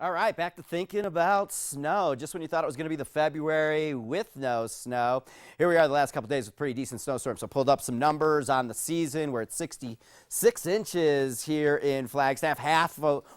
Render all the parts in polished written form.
All right, back to thinking about snow. Just when you thought it was going to be the February with no snow, here we are the last couple of days with pretty decent snowstorms. So pulled up some numbers on the season. We're at 66 inches here in Flagstaff.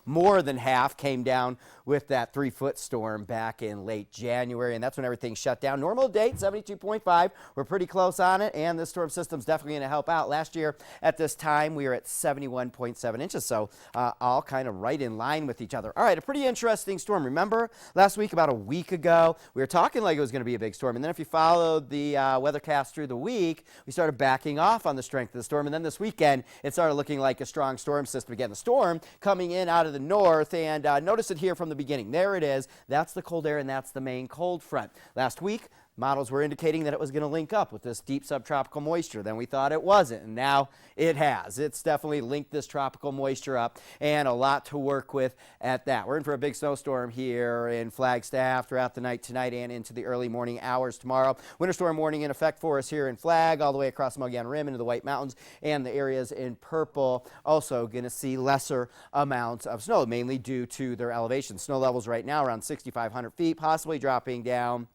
More than half came down with that 3-foot storm back in late January, and that's when everything shut down. Normal date, 72.5. We're pretty close on it, and this storm system's definitely going to help out. Last year at this time, we were at 71.7 inches, so all kind of right in line with each other. All right, a pretty interesting storm. Remember last week, about a week ago, we were talking like it was going to be a big storm, and then if you followed the weathercast through the week, we started backing off on the strength of the storm, and then this weekend, it started looking like a strong storm system again. The storm coming in out of the north, and notice it here from the beginning. There it is. That's the cold air, and that's the main cold front. Last week, models were indicating that it was going to link up with this deep subtropical moisture. Then we thought it wasn't, and now it has. It's definitely linked this tropical moisture up, and a lot to work with at that. We're in for a big snowstorm here in Flagstaff throughout the night tonight and into the early morning hours tomorrow. Winter storm warning in effect for us here in Flag, all the way across the Mogollon Rim into the White Mountains, and the areas in purple also going to see lesser amounts of snow, mainly due to their elevation. Snow levels right now around 6,500 feet, possibly dropping down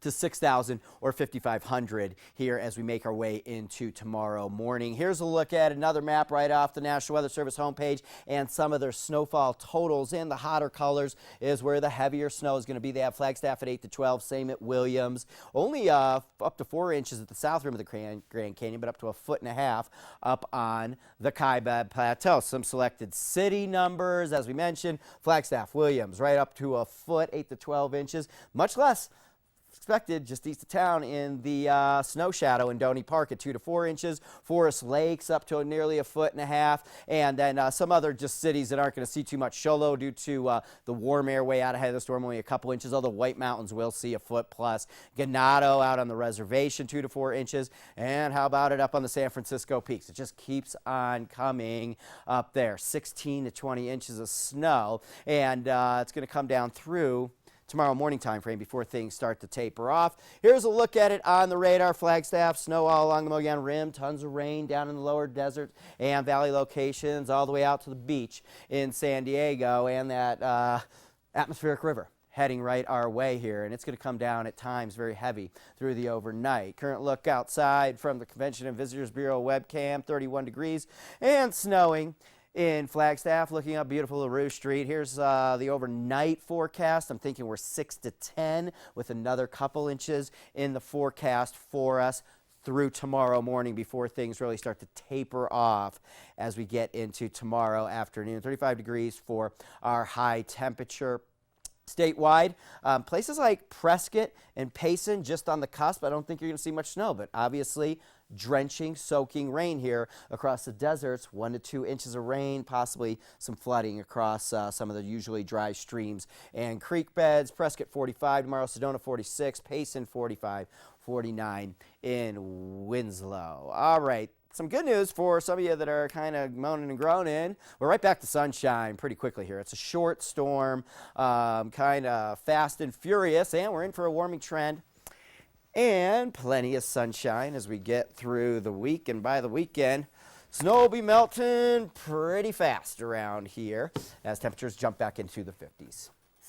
to 6,000 or 5,500 here as we make our way into tomorrow morning. Here's a look at another map right off the National Weather Service homepage and some of their snowfall totals. In the hotter colors is where the heavier snow is going to be. They have Flagstaff at 8 to 12, same at Williams. Only up to 4 inches at the south rim of the Grand Canyon, but up to 1.5 feet up on the Kaibab Plateau. Some selected city numbers, as we mentioned, Flagstaff, Williams, right up to 1 foot, 8 to 12 inches, much less expected just east of town in the snow shadow in Doney Park at 2 to 4 inches. Forest Lakes up to nearly 1.5 feet. And then some other just cities that aren't going to see too much show low due to the warm air way out ahead of the storm, only a couple inches. Although White Mountains will see 1 foot plus. Ganado out on the reservation, 2 to 4 inches. And how about it up on the San Francisco Peaks? It just keeps on coming up there. 16 to 20 inches of snow. And it's going to come down through tomorrow morning time frame before things start to taper off. Here's a look at it on the radar. Flagstaff, snow all along the Mogollon Rim, tons of rain down in the lower desert and valley locations all the way out to the beach in San Diego, and that atmospheric river heading right our way here, and it's going to come down at times very heavy through the overnight. Current look outside from the Convention and Visitors Bureau webcam, 31 degrees and snowing in Flagstaff. Looking up beautiful LaRue Street. Here's the overnight forecast. I'm thinking we're 6 to 10 with another couple inches in the forecast for us through tomorrow morning before things really start to taper off as we get into tomorrow afternoon. 35 degrees for our high temperature. Statewide, places like Prescott and Payson just on the cusp. I don't think you're going to see much snow, but obviously drenching, soaking rain here across the deserts. 1 to 2 inches of rain, possibly some flooding across some of the usually dry streams and creek beds. Prescott 45 tomorrow, Sedona 46, Payson 45, 49 in Winslow. All right. Some good news for some of you that are kind of moaning and groaning. We're right back to sunshine pretty quickly here. It's a short storm, kind of fast and furious, and we're in for a warming trend. And plenty of sunshine as we get through the week. And by the weekend, snow will be melting pretty fast around here as temperatures jump back into the 50s.